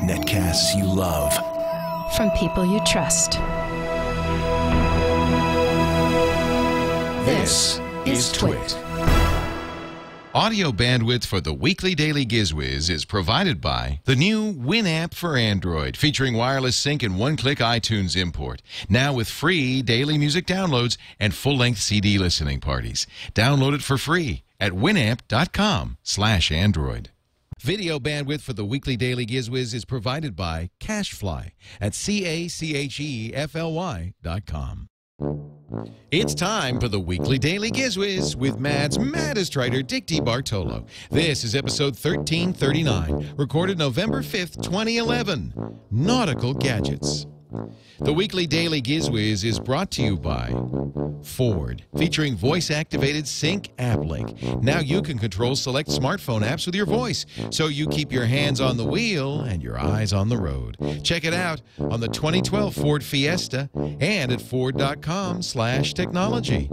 Netcasts you love. From people you trust. This is TWiT. Audio bandwidth for the weekly daily GizWiz is provided by the new Winamp for Android, featuring wireless sync and one-click iTunes import. Now with free daily music downloads and full-length CD listening parties. Download it for free at winamp.com/Android. Video bandwidth for the weekly daily GizWiz is provided by CacheFly at CacheFly.com. It's time for the weekly daily GizWiz with Mad's maddest writer, Dick DeBartolo. This is episode 1339, recorded November 5th, 2011. Nautical Gadgets. The weekly daily GizWiz is brought to you by Ford, featuring voice-activated sync AppLink. Now you can control select smartphone apps with your voice, so you keep your hands on the wheel and your eyes on the road. Check it out on the 2012 Ford Fiesta and at Ford.com/technology.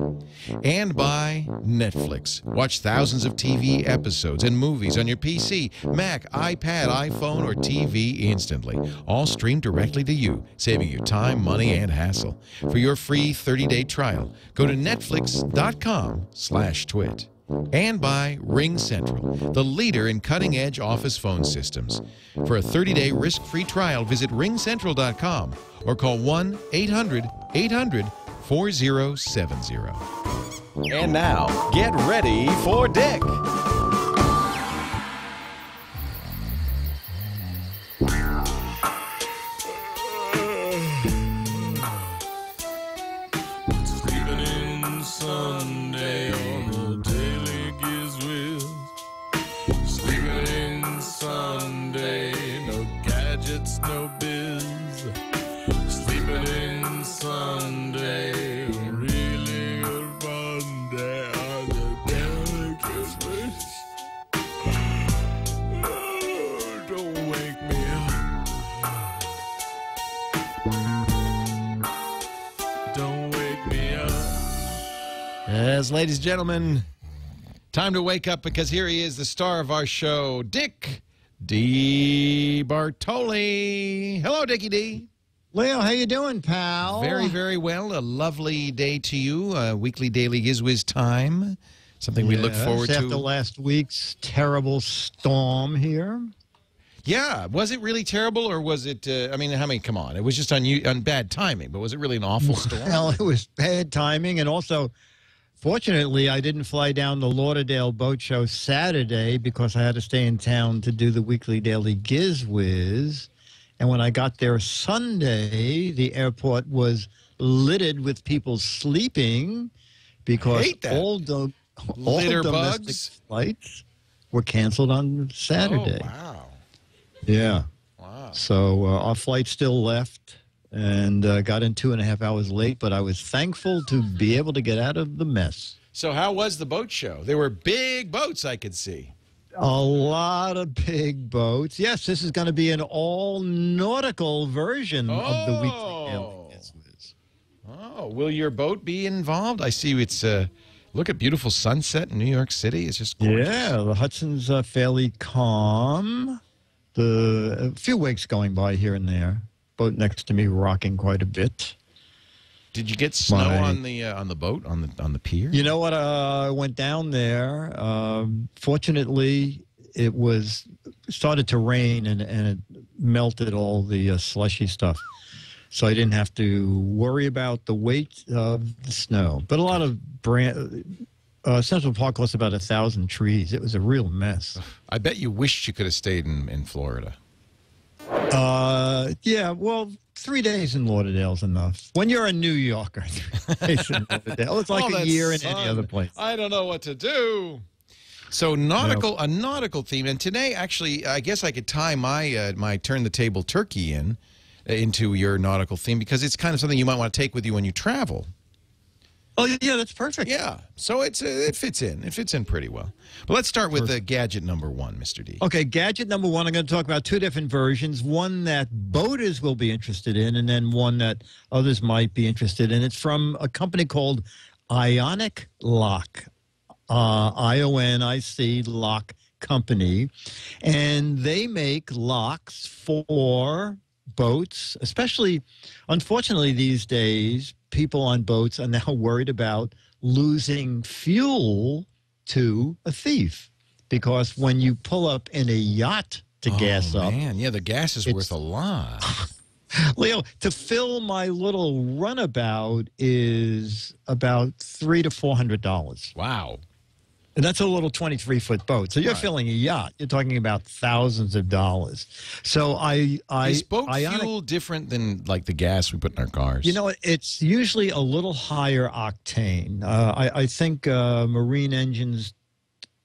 And by Netflix. Watch thousands of TV episodes and movies on your PC, Mac, iPad, iPhone, or TV instantly. All streamed directly to you, saving you time, money, and hassle. For your free 30-day trial, go to netflix.com/twit. And by RingCentral, the leader in cutting-edge office phone systems. For a 30-day risk-free trial, visit ringcentral.com or call 1-800-800-4070. And now, get ready for Dick. Sunday on the daily GizWiz. Sleeping in Sunday, no gadgets, no biz. Sleeping in Sunday, really good fun day on the daily GizWiz. Oh, don't wake me up. Don't wake me up. Yes, ladies and gentlemen, time to wake up because here he is, the star of our show, Dick DeBartolo. Hello, Dickie D. Leo, how you doing, pal? Very, very well. A lovely day to you. Weekly daily GizWiz time. Something we look forward to. After last week's terrible storm here. Yeah. Was it really terrible, or was it, I mean, come on. It was just on bad timing, but was it really an awful storm? Well, it was bad timing, and also, fortunately, I didn't fly down the Lauderdale Boat Show Saturday because I had to stay in town to do the weekly daily GizWiz. And when I got there Sunday, the airport was littered with people sleeping because all domestic flights were canceled on Saturday. Oh, wow. Yeah. Wow. So our flight still left. And got in 2.5 hours late, but I was thankful to be able to get out of the mess. So how was the boat show? There were big boats I could see. A lot of big boats. Yes, this is going to be an all-nautical version of the weekly daily GizWiz. Oh, will your boat be involved? I see it's, look at beautiful sunset in New York City. It's just gorgeous. Yeah, the Hudson's fairly calm. A few wakes going by here and there. Boat next to me rocking quite a bit. Did you get snow on the boat on the pier? You know what? I went down there. Fortunately, it started to rain and it melted all the slushy stuff, so I didn't have to worry about the weight of the snow. But a lot of Central Park lost about 1,000 trees. It was a real mess. I bet you wished you could have stayed in Florida. Yeah, well, 3 days in Lauderdale's enough. When you're a New Yorker, 3 days in Lauderdale, it's like a year in any other place. I don't know what to do. So a nautical theme. And today, actually, I guess I could tie my turn the table turkey into your nautical theme because it's kind of something you might want to take with you when you travel. Oh, yeah, that's perfect. Yeah, so it fits in. It fits in pretty well. But let's start with gadget number one, Mr. D. Okay, gadget number one, I'm going to talk about two different versions, one that boaters will be interested in and then one that others might be interested in. It's from a company called Ionic Lock, IONIC Lock, company, and they make locks for boats, especially, unfortunately, these days, people on boats are now worried about losing fuel to a thief. Because when you pull up in a yacht to gas up... man, yeah, the gas is worth a lot. Leo, to fill my little runabout is about $300 to $400. Wow. And that's a little 23-foot boat. So you're filling a yacht. You're talking about thousands of dollars. So Is boat fuel different than like the gas we put in our cars? You know, it's usually a little higher octane. I think marine engines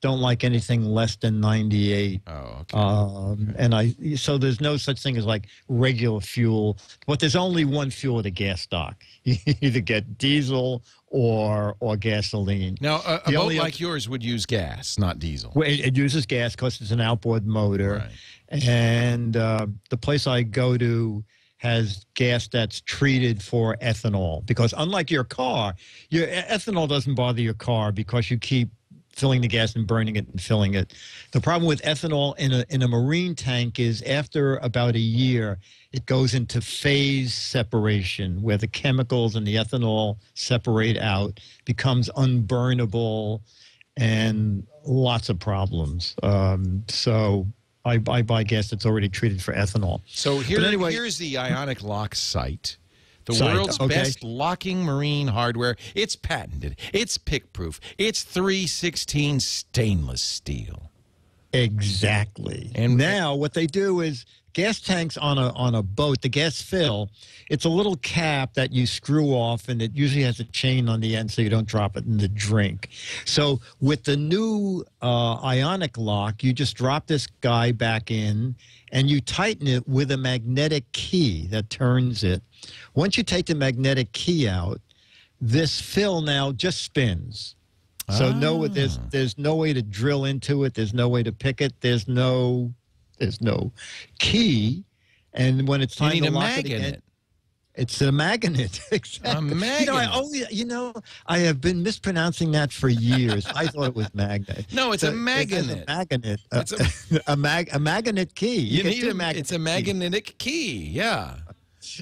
don't like anything less than 98. Oh, okay. And so there's no such thing as like regular fuel, but there's only one fuel at a gas dock. You either get diesel or gasoline. Now, a boat like yours would use gas, not diesel. Well, it uses gas because it's an outboard motor. Right. And the place I go to has gas that's treated for ethanol, because unlike your car, your ethanol doesn't bother your car because you keep filling the gas and burning it and filling it. The problem with ethanol in a marine tank is after about a year, it goes into phase separation where the chemicals and the ethanol separate out, becomes unburnable, and lots of problems. So I buy gas that's already treated for ethanol. So here's the Ionic lock site. The world's best locking marine hardware. It's patented. It's pick-proof. It's 316 stainless steel. Exactly. And now what they do is gas tanks on a boat, the gas fill, it's a little cap that you screw off, and it usually has a chain on the end so you don't drop it in the drink. So with the new Ionic lock, you just drop this guy back in, and you tighten it with a magnetic key that turns it. Once you take the magnetic key out, this fill now just spins. So there's no way to drill into it. There's no way to pick it. There's no key. And when it's time to lock it again, it's a magnet. Exactly. A magnet. I have been mispronouncing that for years. I thought it was magnet. No, it's a magnet. It's a magnet. A magnet key. It's a magnetic key. Yeah.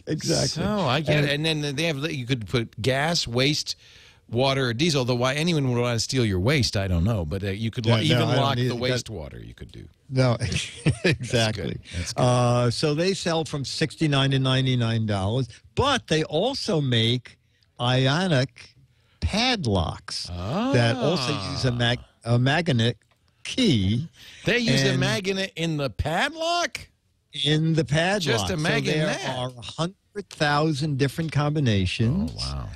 Exactly. So I get it. And then you could put gas, waste, water, or diesel. Though why anyone would want to steal your waste, I don't know. But you could even lock the wastewater. You could do. No, exactly. That's good. So they sell from $69 to $99, but they also make Ionic padlocks that also use a magnet key. They use a magnet in the padlock? In the padlock. Just a magnet. So there are 100,000 different combinations. Oh,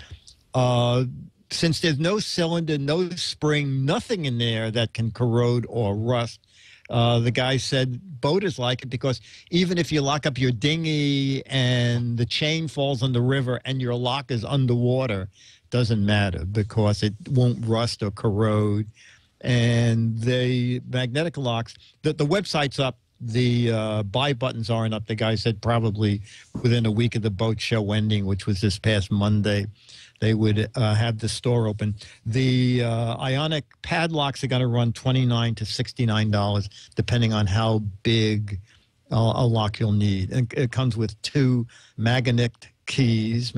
wow. Since there's no cylinder, no spring, nothing in there that can corrode or rust, the guy said boaters like it because even if you lock up your dinghy and the chain falls in the river and your lock is underwater, doesn't matter because it won't rust or corrode. And the magnetic locks, the website's up. The buy buttons aren't up. The guy said probably within a week of the boat show ending, which was this past Monday, they would have the store open. The Ionic padlocks are going to run $29 to $69, depending on how big a lock you'll need. And it comes with two magnetic keys.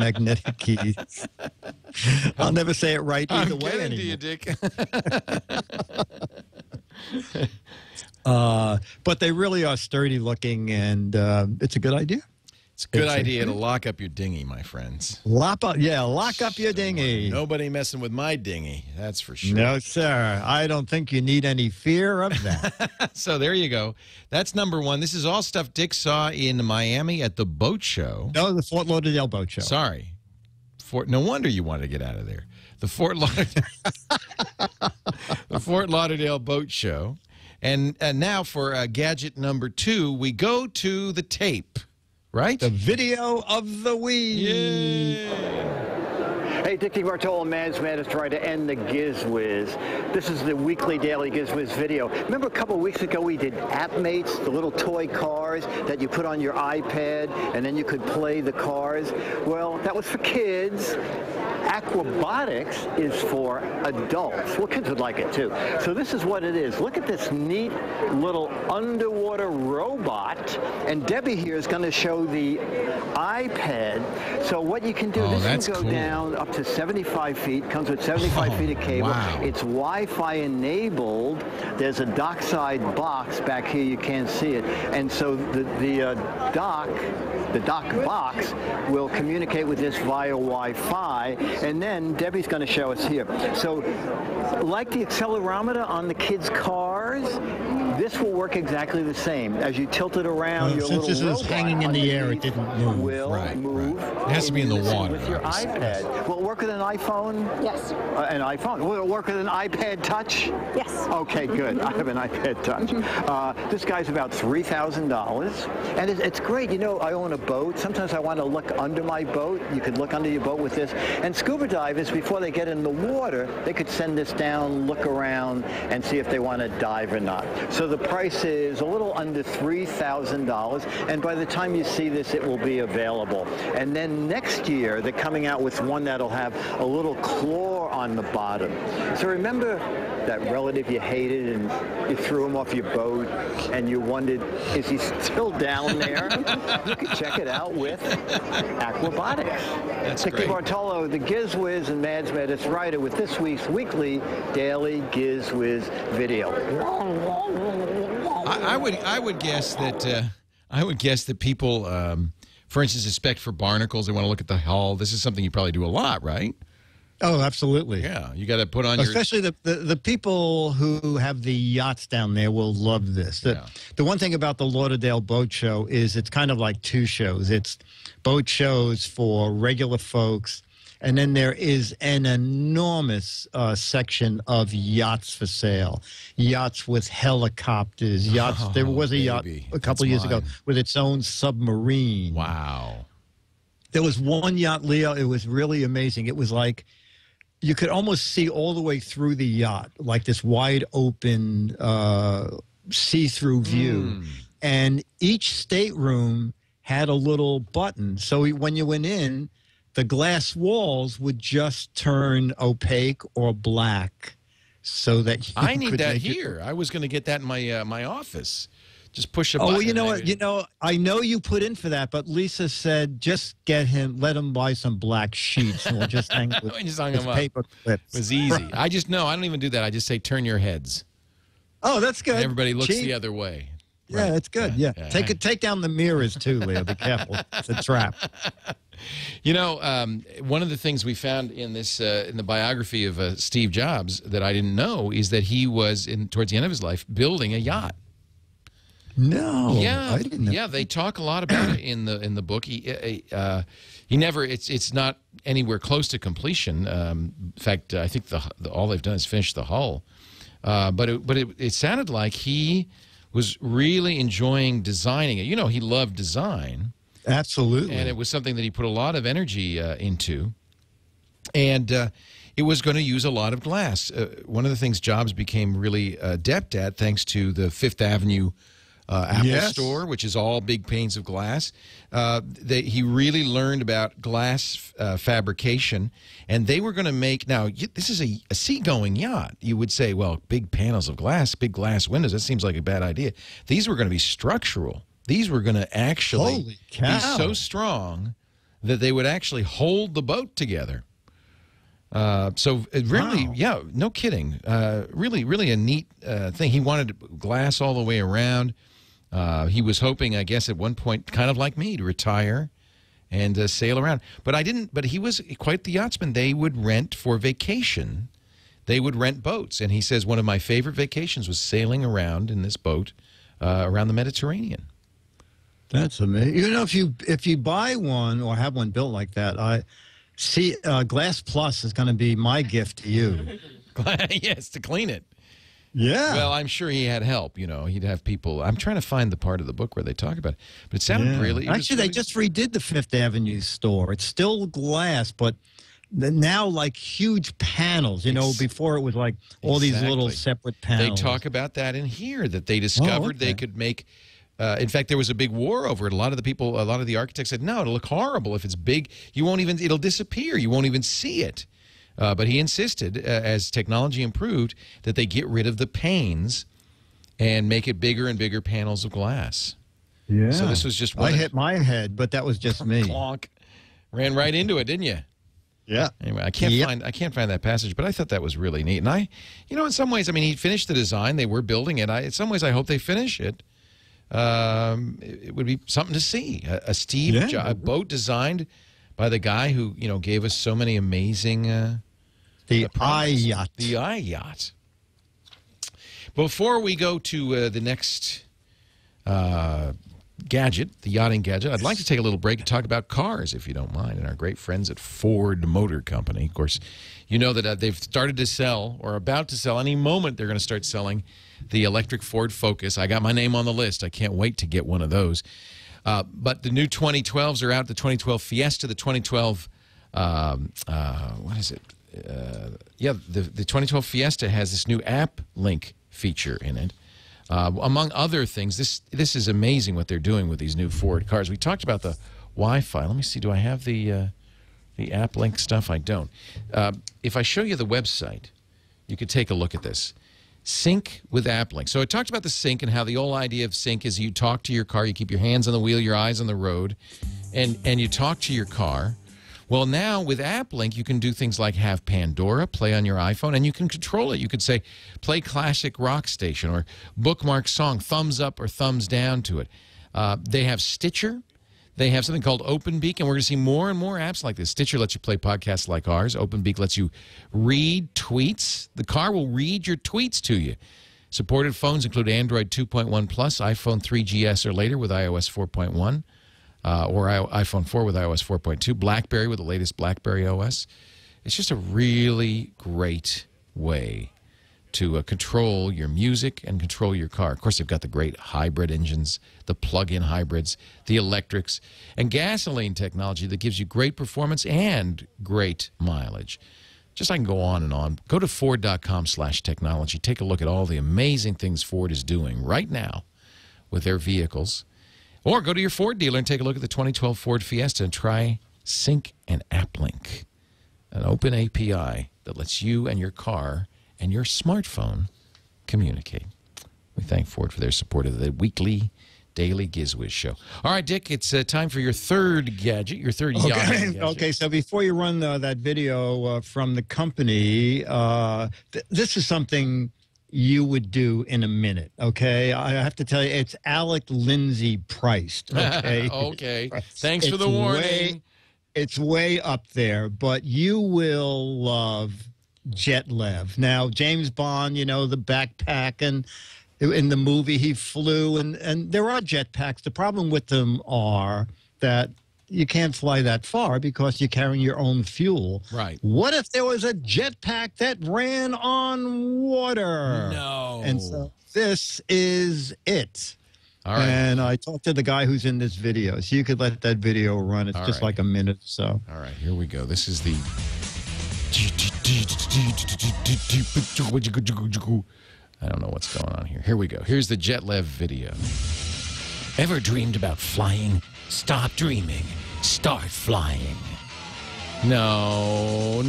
I'll never say it right either way anymore. To you, Dick. But they really are sturdy looking, and it's a good idea. It's a good idea to lock up your dinghy, my friends. Lock up your dinghy. Nobody messing with my dinghy, that's for sure. No, sir. I don't think you need any fear of that. So there you go. That's number one. This is all stuff Dick saw in Miami at the boat show. No, the Fort Lauderdale boat show. Sorry. No wonder you wanted to get out of there. The Fort Lauderdale boat show. And now for gadget number 2, we go to the tape, right? The video of the week. Yay! Hey, Dick DeBartolo, Mads is trying to end the GizWiz. This is the weekly daily GizWiz video. Remember a couple of weeks ago we did AppMates, the little toy cars that you put on your iPad and then you could play the cars? Well, that was for kids. Aquabotix is for adults. Well, kids would like it too. So this is what it is. Look at this neat little underwater robot. And Debbie here is going to show the iPad. So what you can do, this can go down up to 75 feet, comes with 75 feet of cable. Wow. It's Wi-Fi enabled. There's a dockside box back here. You can't see it. And so the dock box will communicate with this via Wi-Fi. And then Debbie's going to show us here. So like the accelerometer on the kids' cars, this will work exactly the same. As you tilt it around, your little since this robot is hanging in the air, it didn't move. Will move. It has to be in the water. With your iPad. Will it work with an iPhone? Yes. An iPhone. Will it work with an iPad Touch? Yes. Okay, good. I have an iPad Touch. This guy's about $3,000. And it's great. You know, I own a boat. Sometimes I want to look under my boat. You could look under your boat with this. And scuba divers, before they get in the water, they could send this down, look around, and see if they want to dive or not. So the price is a little under $3,000. And by the time you see this, it will be available. And then next year, they're coming out with one that'll have a little claw on the bottom. So remember that relative you hated and you threw him off your boat and you wondered, is he still down there? You can check it out with Aquabotix. That's Dick great. DeBartolo, the GizWiz and Mads Metis writer with this week's weekly daily GizWiz video. I would guess that people, for instance, inspect for barnacles. They want to look at the hull. This is something you probably do a lot, right? Oh, absolutely. Yeah, you got to put on your. Especially the people who have the yachts down there will love this. The one thing about the Lauderdale Boat Show is it's kind of like two shows. It's boat shows for regular folks, and then there is an enormous section of yachts for sale. Yachts with helicopters. Yachts. There was a yacht a couple years ago with its own submarine. Wow. There was one yacht, Leo. It was really amazing. It was like you could almost see all the way through the yacht, like this wide open see-through view. And each stateroom had a little button. So when you went in, the glass walls would just turn opaque or black so that you I need could that make here. I was going to get that in my my office. Just push a button. Oh, you know what? You know, I know you put in for that, but Lisa said just let him buy some black sheets and we'll just hang with, just hung with them up. paper clips. It was easy. I don't even do that. I just say turn your heads. Oh, that's good. And everybody looks Cheap. the other way. Yeah, Right. that's good. Yeah. Take down the mirrors too, Leo. Be careful. It's a trap. You know, one of the things we found in this in the biography of Steve Jobs that I didn't know is that he was towards the end of his life building a yacht. No. Yeah, I didn't know. yeah. They talk a lot about it in the book. He never. It's not anywhere close to completion. In fact, I think all they've done is finish the hull. But it sounded like he was really enjoying designing it. You know, he loved design. Absolutely. And it was something that he put a lot of energy into. And it was going to use a lot of glass. One of the things Jobs became really adept at, thanks to the Fifth Avenue Apple store, which is all big panes of glass, he really learned about glass fabrication. And they were going to make, now, this is a seagoing yacht. You would say, well, big panels of glass, big glass windows, that seems like a bad idea. These were going to be structural. These were going to actually be so strong that they would actually hold the boat together. So it really, yeah, no kidding. Really, really a neat thing. He wanted glass all the way around. He was hoping, I guess, at one point, kind of like me, to retire and sail around. But I didn't. But he was quite the yachtsman. They would rent for vacation. They would rent boats, and he says one of my favorite vacations was sailing around in this boat around the Mediterranean. That's amazing. You know, if you buy one or have one built like that, Glass Plus is going to be my gift to you. Yes, to clean it. Yeah. Well, I'm sure he had help. You know, he'd have people. I'm trying to find the part of the book where they talk about it, but it sounded really. Actually, they just redid the Fifth Avenue store. It's still glass, but now like huge panels. You know, before it was like all these little separate panels. They talk about that in here, that they discovered they could make In fact, there was a big war over it. A lot of the architects said, no, it'll look horrible if it's big. It'll disappear. You won't even see it. But he insisted, as technology improved, that they get rid of the panes and make it bigger and bigger panels of glass. Yeah. So this was just one. I hit my head, but that was just me. Clonk. Ran right into it, didn't you? Yeah. Anyway, I can't find that passage, but I thought that was really neat. And in some ways, I mean, he finished the design. They were building it. In some ways, I hope they finish it. It would be something to see. A boat designed by the guy who gave us so many amazing. The Yacht. The Yacht. Before we go to the next gadget, the yachting gadget, I'd like to take a little break and talk about cars, if you don't mind, and our great friends at Ford Motor Company. Of course, you know that they've started to sell, or about to sell, any moment they're going to start selling the electric Ford Focus. I got my name on the list. I can't wait to get one of those. But the new 2012s are out, the 2012 Fiesta, the 2012, what is it? The 2012 Fiesta has this new AppLink feature in it. Among other things, this is amazing what they're doing with these new Ford cars. We talked about the Wi-Fi. Let me see. Do I have the AppLink stuff? I don't. If I show you the website, you could take a look at this. Sync with AppLink. So I talked about the sync and how the whole idea of sync is you talk to your car, you keep your hands on the wheel, your eyes on the road, and you talk to your car. Well, now with AppLink, you can do things like have Pandora play on your iPhone, and you can control it. You could say, play classic rock station, or bookmark song, thumbs up or thumbs down to it. They have Stitcher. They have something called OpenBeak, and we're going to see more and more apps like this. Stitcher lets you play podcasts like ours. OpenBeak lets you read tweets. The car will read your tweets to you. Supported phones include Android 2.1 Plus, iPhone 3GS or later with iOS 4.1. Or iPhone 4 with iOS 4.2, BlackBerry with the latest BlackBerry OS. It's just a really great way to control your music and control your car. Of course, they've got the great hybrid engines, the plug-in hybrids, the electrics, and gasoline technology that gives you great performance and great mileage. Just I can go on and on. Go to Ford.com/technology. Take a look at all the amazing things Ford is doing right now with their vehicles. Or go to your Ford dealer and take a look at the 2012 Ford Fiesta and try Sync and AppLink, an open API that lets you and your car and your smartphone communicate. We thank Ford for their support of the weekly Daily GizWiz show. All right, Dick, it's time for your third gadget, your third yachting gadget. Okay, so before you run that video from the company, this is something you would do in a minute, okay? I have to tell you, it's Alec Lindsay priced, okay? Okay. Thanks for the warning. It's way up there, but you will love Jetlev. Now, James Bond, the backpack, and in the movie he flew, and there are jetpacks. The problem with them are that you can't fly that far because you're carrying your own fuel. Right. What if there was a jetpack that ran on water? No. And so this is it. All right. And I talked to the guy who's in this video, so you could let that video run. It's just like a minute or so. All right, here we go. This is the... I don't know what's going on here. Here we go. Here's the Jetlev video. Ever dreamed about flying? Stop dreaming. Start flying. No,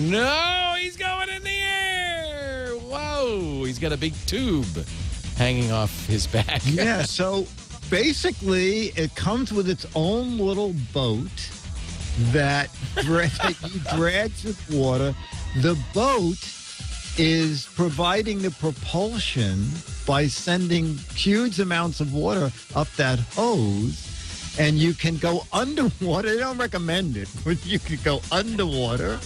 he's going in the air. Whoa, he's got a big tube hanging off his back. Yeah, so basically it comes with its own little boat that you drag through water. The boat is providing the propulsion by sending huge amounts of water up that hose. And you can go underwater. They don't recommend it, but you can go underwater.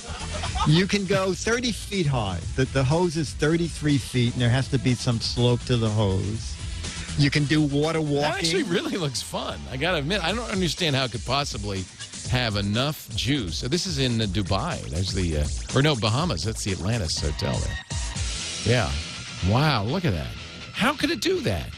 You can go 30 feet high. The hose is 33 feet, and there has to be some slope to the hose. You can do water walking. That actually really looks fun. I got to admit, I don't understand how it could possibly have enough juice. So this is in Dubai. There's the, Bahamas. That's the Atlantis Hotel there. Yeah. Wow, look at that. How could it do that?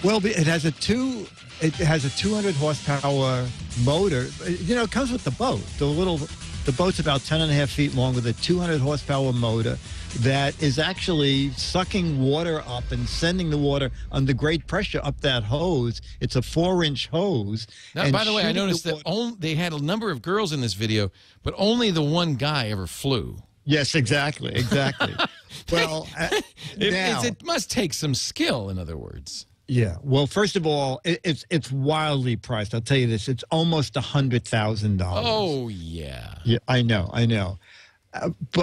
Well, it has a 200 horsepower motor. It comes with the boat. The little The boat's about 10.5 feet long with a 200 horsepower motor that is actually sucking water up and sending the water under great pressure up that hose. It's a 4-inch hose. Now, by the way, I noticed that they had a number of girls in this video, but only the one guy ever flew. Yes, exactly. Well, it must take some skill, in other words. Yeah. Well, first of all, it's wildly priced. I'll tell you this. It's almost $100,000. Oh, yeah. Yeah, I know.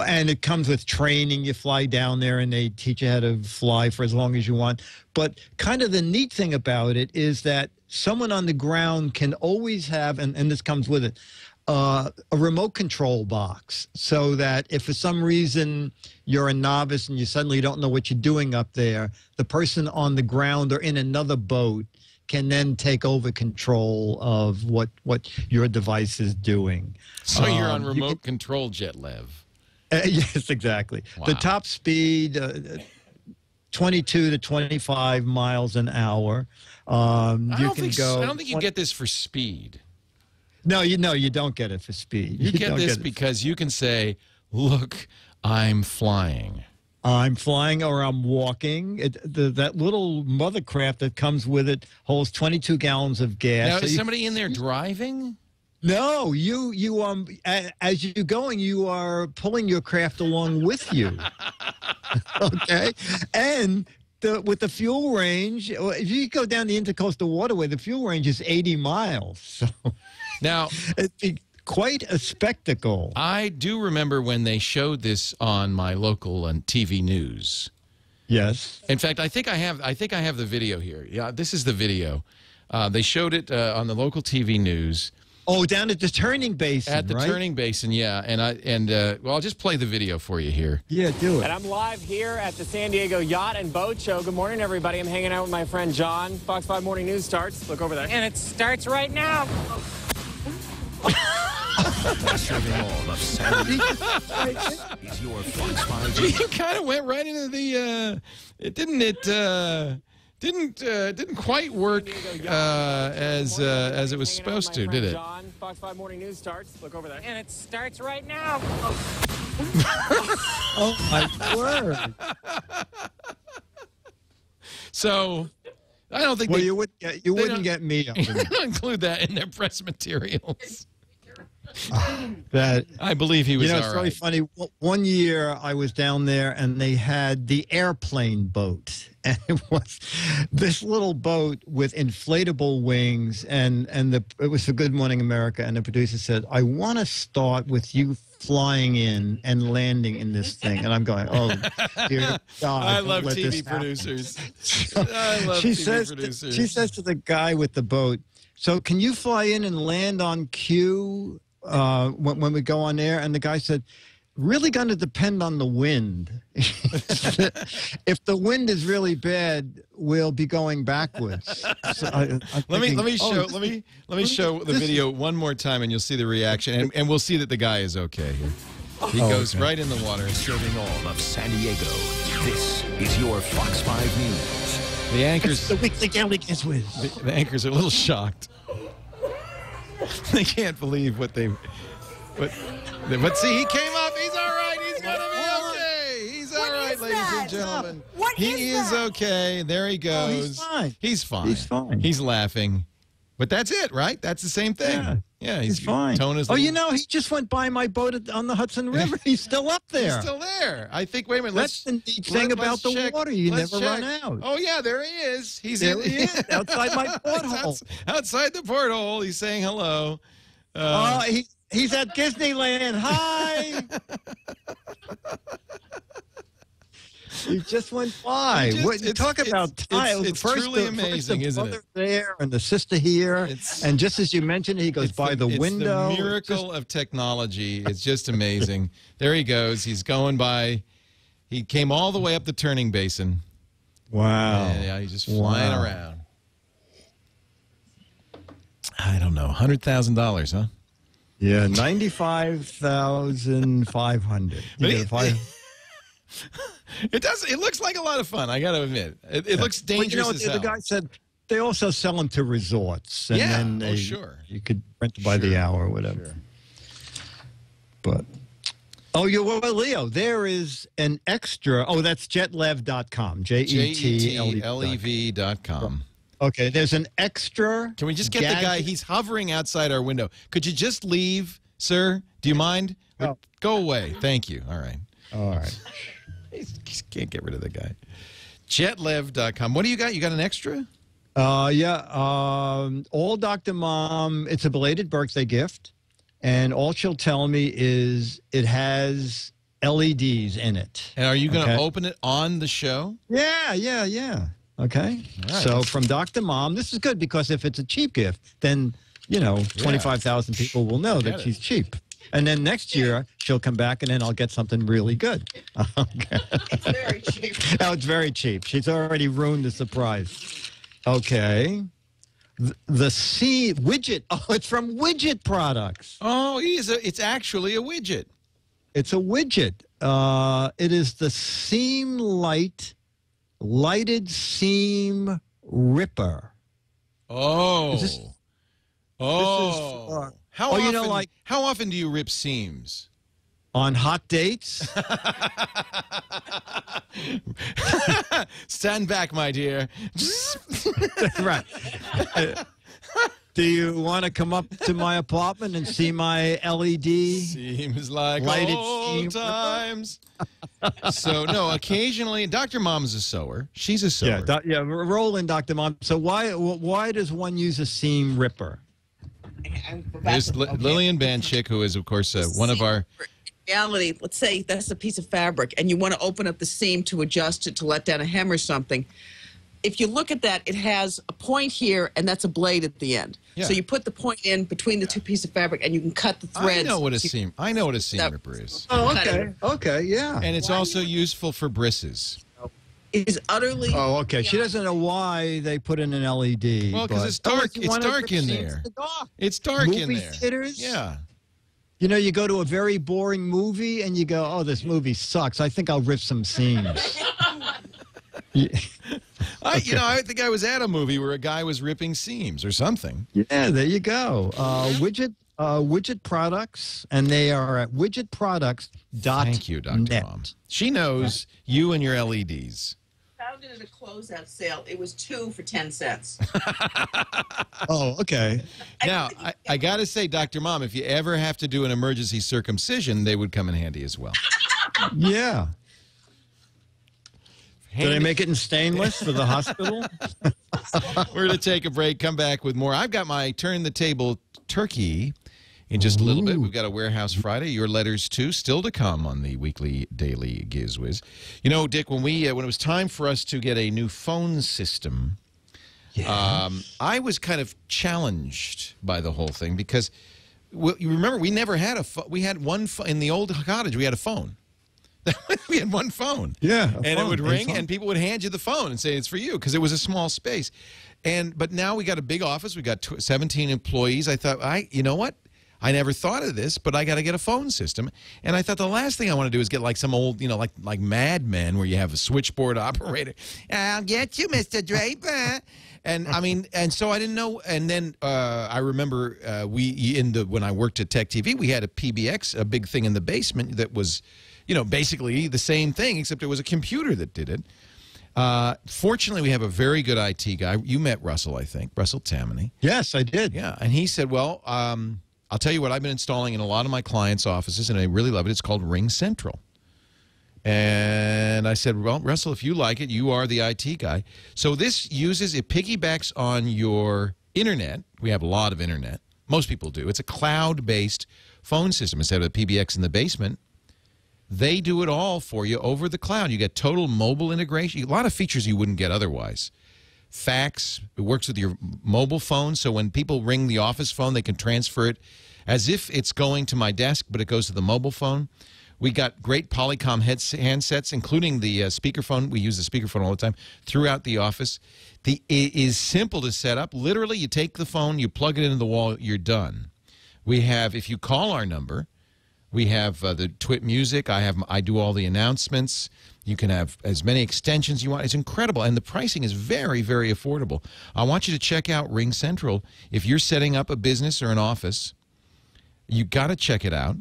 And it comes with training. You fly down there and they teach you how to fly for as long as you want. But kind of the neat thing about it is that someone on the ground can always have, and this comes with it, a remote control box, so that if for some reason you're a novice and you suddenly don't know what you're doing up there, the person on the ground or in another boat can then take over control of what your device is doing. So you're on remote control Jetlev. Yes, exactly. Wow. The top speed, 22 to 25 miles an hour. I don't think you get this for speed. No, you don't get it for speed. You get this because you can say, look, I'm flying. I'm flying or I'm walking. That little mothercraft that comes with it holds 22 gallons of gas. Now, so is somebody in there driving? No, as you're going, you are pulling your craft along with you. Okay? And with the fuel range, if you go down the Intercoastal Waterway, the fuel range is 80 miles. So now, it'd be quite a spectacle. I do remember when they showed this on my local TV news. Yes. In fact, I think I have the video here. Yeah, this is the video. They showed it on the local TV news. Oh, down at the turning basin, At the right? turning basin, yeah. Well, I'll just play the video for you here. Yeah, do it. And I'm live here at the San Diego Yacht and Boat Show. Good morning, everybody. I'm hanging out with my friend John. Fox 5 Morning News starts. Look over there. And it starts right now. Serving all of San Diego is your Fox 5. You kind of went right into the. Didn't quite work as it was supposed to, did it? John, Fox 5 Morning News starts. Look over there. And it starts right now. Oh my word! So, I don't think. Well, you wouldn't get me up. They don't include that in their press materials. That I believe he was. You know, it's really funny. One year I was down there and they had the airplane boat, and it was this little boat with inflatable wings, and it was for Good Morning America, and the producer said, "I want to start with you flying in and landing in this thing," and I'm going, "Oh, dear God!" I love TV producers. I love TV producers. She says to the guy with the boat, "So can you fly in and land on cue when we go on air?" And the guy said, "Really going to depend on the wind. If the wind is really bad, we'll be going backwards." So let me show the video one more time, and you'll see the reaction, and we'll see that the guy is okay here. He goes right in the water. Serving all of San Diego, this is your Fox 5 News. The anchors. The weekly daily GizWiz. The anchors are a little shocked. They can't believe what see, he came up. He's all right. He's going to be okay. He's all right, ladies and gentlemen. He is okay. There he goes. Oh, he's fine. He's fine. He's fine. He's laughing. But that's it, right? That's the same thing. Yeah, he's fine. Tone you know, he just went by my boat on the Hudson River. He's still up there. He's still there. I think, wait a minute. That's the neat thing about the water. You never run out. Oh, yeah, there he is. He is outside my porthole. Outside the porthole. He's saying hello. He's at Disneyland. Hi. He just went by. Talk about time. It's truly amazing, isn't it? There and the sister here, and just as you mentioned, he goes by the window. It's the miracle of technology. It's just amazing. There he goes. He's going by. He came all the way up the turning basin. Wow. Yeah, he's just flying around. I don't know, $100,000, huh? Yeah, 95,500. It does. It looks like a lot of fun. I got to admit, it looks dangerous as hell. The guy said they also sell them to resorts, and then sure, you could rent by the hour or whatever. Sure. But oh, well, Leo, there is an extra. Oh, that's jetlev.com. JETLEV.com. Okay, there's an extra. Can we just get the guy? He's hovering outside our window. Could you just leave, sir? Do you mind? Oh. Go away. Thank you. All right. All right. He can't get rid of the guy. Jetlev.com. What do you got? You got an extra? Yeah. All Dr. Mom, it's a belated birthday gift. And all she'll tell me is it has LEDs in it. And are you going to open it on the show? Yeah. Okay. Right. So from Dr. Mom, this is good because if it's a cheap gift, then, 25,000 people will know that she's cheap. And then next year, she'll come back, and then I'll get something really good. Okay. It's very cheap. Oh, it's very cheap. She's already ruined the surprise. Okay. The C widget. Oh, it's from Widget Products. Oh, it's actually a widget. It's a widget. It is the lighted seam ripper. Oh. How often do you rip seams? On hot dates? Stand back, my dear. Right. Do you want to come up to my apartment and see my LED? Seems like lighted old times. So, no, occasionally, Dr. Mom's a sewer. She's a sewer. Yeah, roll in, Dr. Mom. So why does one use a seam ripper? There's Lillian Banchik, who is, of course, one of our... reality, let's say that's a piece of fabric and you want to open up the seam to adjust it to let down a hem or something. If you look at that, it has a point here and that's a blade at the end. Yeah. So you put the point in between the two pieces of fabric and you can cut the threads. I know what a seam ripper is. Oh, okay. Okay, yeah. And it's also useful for brisses. It is utterly... Oh, okay. She doesn't know why they put in an LED. Well, because it's dark. It's dark in there. It's dark in there. Movie theaters? Yeah. You go to a very boring movie and you go, oh, this movie sucks. I think I'll rip some seams. I think I was at a movie where a guy was ripping seams or something. Yeah, there you go. Widget Products, and they are at widgetproducts.net. Thank you, Dr. Mom. She knows you and your LEDs. Found it at a closeout sale. It was 2 for 10 cents. Oh, okay. Now, I got to say, Dr. Mom, if you ever have to do an emergency circumcision, they would come in handy as well. Yeah. Did I make it in stainless for the hospital? We're going to take a break, come back with more. I've got my Turn the Table turkey in just a little bit. We've got a Warehouse Friday. Your letters, too, still to come on the weekly daily GizWiz. Dick, when it was time for us to get a new phone system, I was kind of challenged by the whole thing because, you remember, we never had a phone. We had one in the old cottage. We had a phone. We had one phone. Yeah. And it would ring, and people would hand you the phone and say it's for you because it was a small space. But now we got a big office. We got 17 employees. I thought, you know what? I never thought of this, but I got to get a phone system. And I thought the last thing I want to do is get like some old, like Mad Men where you have a switchboard operator. I'll get you, Mr. Draper. And so I didn't know. And then I remember when I worked at Tech TV, we had a PBX, a big thing in the basement that was, basically the same thing, except it was a computer that did it. Fortunately, we have a very good IT guy. You met Russell, I think, Russell Tammany. Yes, I did. Yeah, and he said, well, I'll tell you what I've been installing in a lot of my clients' offices, and I really love it. It's called Ring Central. And I said, well, Russell, if you like it, you are the IT guy. So it piggybacks on your internet. We have a lot of internet. Most people do. It's a cloud-based phone system instead of a PBX in the basement. They do it all for you over the cloud. You get total mobile integration. A lot of features you wouldn't get otherwise. Fax, it works with your mobile phone, so when people ring the office phone, they can transfer it as if it's going to my desk, but it goes to the mobile phone. We got great Polycom handsets, including the speakerphone. We use the speakerphone all the time throughout the office. It is simple to set up. Literally, you take the phone, you plug it into the wall, you're done. We have, if you call our number, we have the TWiT music. I do all the announcements. You can have as many extensions you want. It's incredible, and the pricing is very, very affordable. I want you to check out Ring Central. If you're setting up a business or an office, you got to check it out.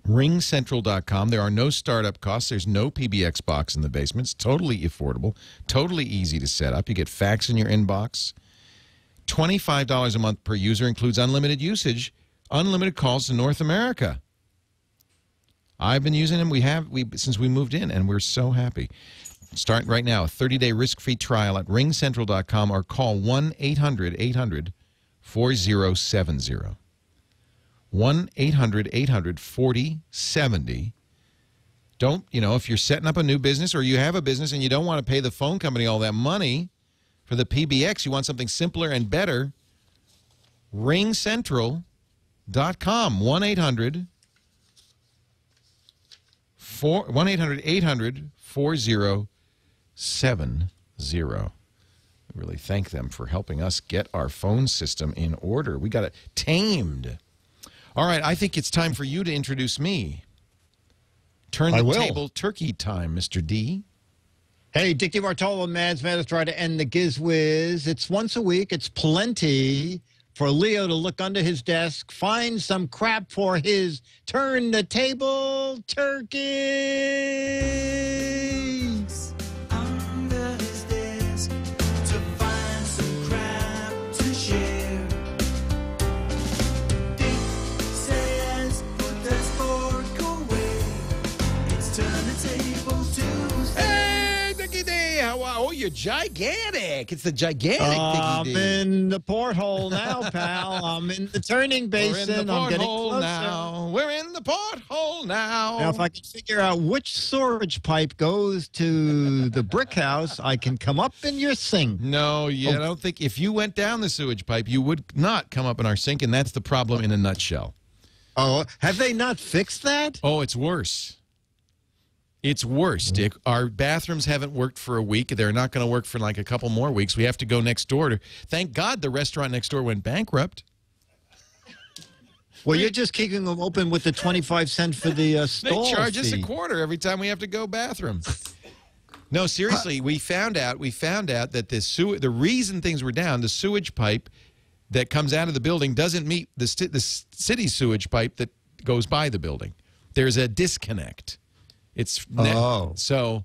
RingCentral.com. There are no startup costs. There's no PBX box in the basement. It's totally affordable, totally easy to set up. You get fax in your inbox. $25 a month per user, includes unlimited usage, unlimited calls to North America. I've been using them. Since we moved in, and we're so happy. Start right now, a 30-day risk-free trial at ringcentral.com or call 1-800-800-4070. 1-800-800-4070. Don't, if you're setting up a new business or you have a business and you don't want to pay the phone company all that money for the PBX, you want something simpler and better, ringcentral.com. 1-800-800-4070. We really thank them for helping us get our phone system in order. We got it tamed. All right, I think it's time for you to introduce me. Turn the table turkey time, Mr. D. Hey, Dick DeBartolo, Mads try to end the GizWiz. It's once a week. It's plenty for Leo to look under his desk, find some crap for his turn the table turkeys. Under his desk to find some crap to share. Dick says, put that fork away. It's turn the table Tuesday. Hey, Dickie D! Oh, you're gigantic. It's the gigantic I'm Dickie D. in the porthole now, pal. I'm in the turning basin. We're in the I'm getting porthole closer. now. We're in the porthole now. Now, if I can figure out which storage pipe goes to the brick house, I can come up in your sink. No, I don't think if you went down the sewage pipe, you would not come up in our sink, and that's the problem in a nutshell. Oh, have they not fixed that? Oh, it's worse. It's worse, Dick. Our bathrooms haven't worked for a week. They're not going to work for like a couple more weeks. We have to go next door. Thank God the restaurant next door went bankrupt. Well, you're just keeping them open with the 25 cents for the stall They charge us fee. a quarter every time we have to go bathroom. No, seriously, we found out that the reason things were down, the sewage pipe that comes out of the building doesn't meet the city sewage pipe that goes by the building. There's a disconnect. So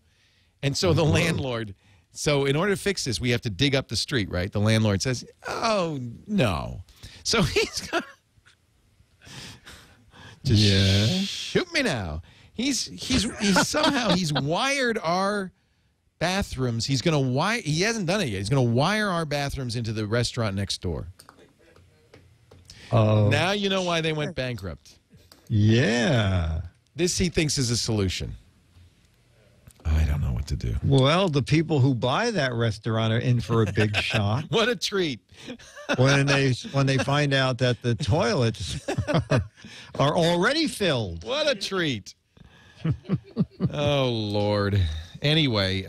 the landlord. So in order to fix this, we have to dig up the street, right? The landlord says, "Oh no," so he's gonna shoot me now. He's somehow he's wired our bathrooms. He hasn't done it yet. He's gonna wire our bathrooms into the restaurant next door. Oh, now you know why they went bankrupt. Yeah. This he thinks is a solution. I don't know what to do. Well, the people who buy that restaurant are in for a big shock. What a treat. when they find out that the toilets are already filled. What a treat. Oh, Lord. Anyway,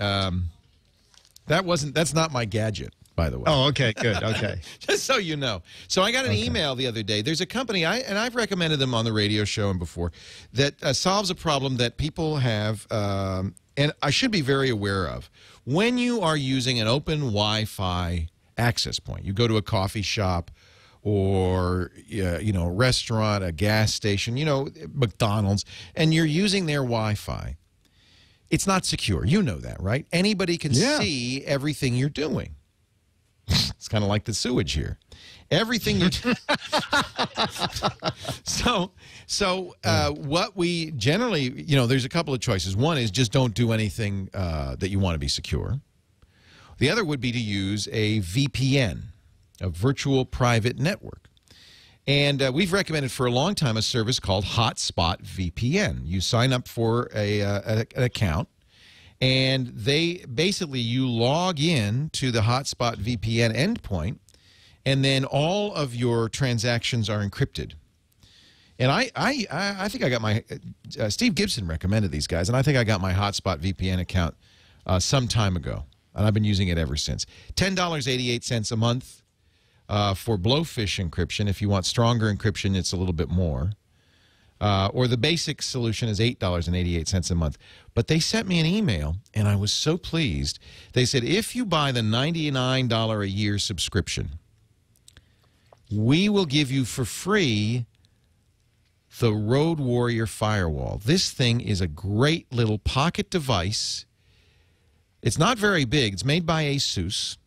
that's not my gadget, by the way. Oh, okay, good, okay. Just so you know. So I got an email the other day. There's a company, and I've recommended them on the radio show and before, that solves a problem that people have, and I should be very aware of. When you are using an open Wi-Fi access point, you go to a coffee shop or a restaurant, a gas station, McDonald's, and you're using their Wi-Fi. It's not secure. You know that, right? Anybody can see everything you're doing. It's kind of like the sewage here. Everything you what we generally, there's a couple of choices. One is just don't do anything that you want to be secure. The other would be to use a VPN, a virtual private network. And we've recommended for a long time a service called HotspotVPN. You sign up for an account, and you log in to the HotspotVPN endpoint, and then all of your transactions are encrypted. And I think I got my Steve Gibson recommended these guys, and I think I got my HotspotVPN account some time ago, and I've been using it ever since. $10.88 a month for blowfish encryption. If you want stronger encryption, it's a little bit more. Or the basic solution is $8.88 a month. But they sent me an email, and I was so pleased. They said, if you buy the $99 a year subscription, we will give you for free the Road Warrior Firewall. This thing is a great little pocket device. It's not very big. It's made by ASUS.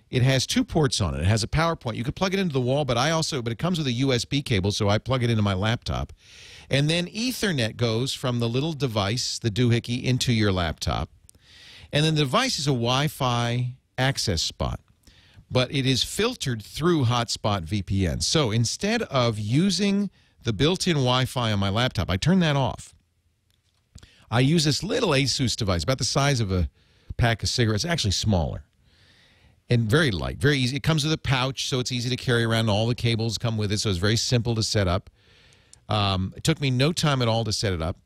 It has 2 ports on it. It has a power point. You could plug it into the wall, but it comes with a USB cable, so I plug it into my laptop. And then Ethernet goes from the little device, the doohickey, into your laptop. And then the device is a Wi-Fi access spot, but it is filtered through HotspotVPN. So instead of using the built-in Wi-Fi on my laptop, I turn that off. I use this little ASUS device, about the size of a pack of cigarettes, actually smaller, and very light, very easy. It comes with a pouch, so it's easy to carry around. All the cables come with it, so it's very simple to set up. It took me no time at all to set it up.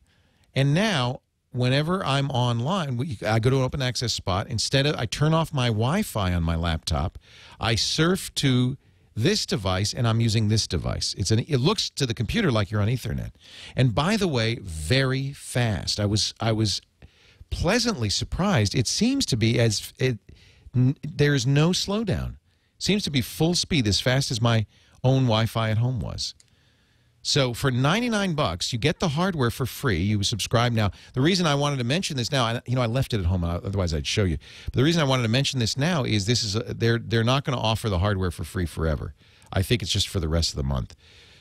And now, whenever I'm online, I go to an open access spot. Instead of, I turn off my Wi-Fi on my laptop, I surf to this device, and I'm using this device. It looks to the computer like you're on Ethernet. And by the way, very fast. I was pleasantly surprised. It seems to be there's no slowdown. Seems to be full speed, as fast as my own Wi-Fi at home was. So for $99, you get the hardware for free. You subscribe now. The reason I wanted to mention this now, I left it at home, otherwise I'd show you. But the reason I wanted to mention this now is they're not going to offer the hardware for free forever. I think it's just for the rest of the month.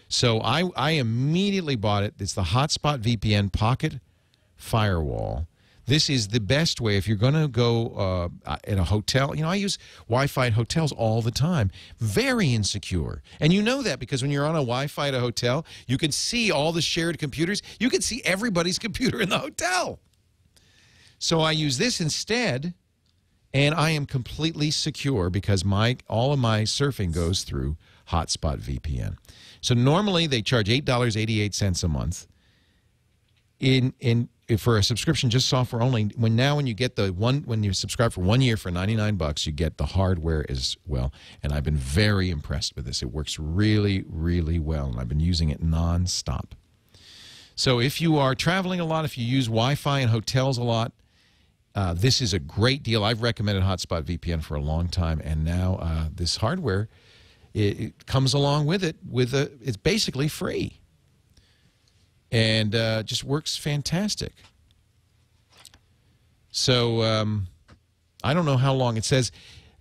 So I immediately bought it. It's the HotspotVPN Pocket Firewall. This is the best way if you're going to go in a hotel. I use Wi-Fi at hotels all the time. Very insecure. And you know that because when you're on a Wi-Fi at a hotel, you can see all the shared computers. You can see everybody's computer in the hotel. So I use this instead, and I am completely secure because all of my surfing goes through HotspotVPN. So normally they charge $8.88 a month. For a subscription, just software only. When you get when you subscribe for 1 year for $99, you get the hardware as well. And I've been very impressed with this. It works really, really well, and I've been using it nonstop. So if you are traveling a lot, if you use Wi-Fi in hotels a lot, this is a great deal. I've recommended HotspotVPN for a long time, and now this hardware it comes along with it. It's basically free. And just works fantastic. So I don't know how long it says.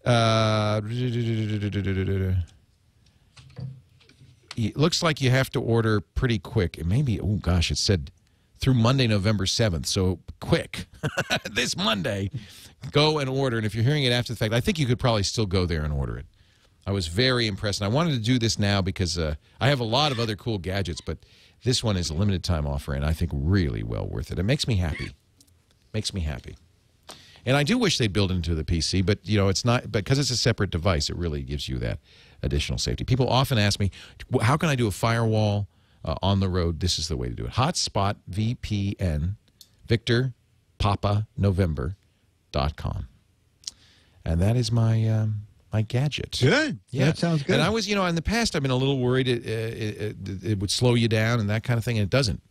It looks like you have to order pretty quick. It may be, oh gosh, it said through Monday, November 7th. So quick. This Monday, go and order. And if you're hearing it after the fact, I think you could probably still go there and order it. I was very impressed. And I wanted to do this now because I have a lot of other cool gadgets, but this one is a limited time offer, and I think really well worth it. It makes me happy. Makes me happy. And I do wish they'd build it into the PC, but it's not, because it's a separate device, it really gives you that additional safety. People often ask me, how can I do a firewall on the road? This is the way to do it. HotspotVPN, Victor, Papa, November.com. And that is my my gadget. Good. Yeah. That sounds good. And I was, in the past, I've been a little worried it would slow you down and that kind of thing, and it doesn't.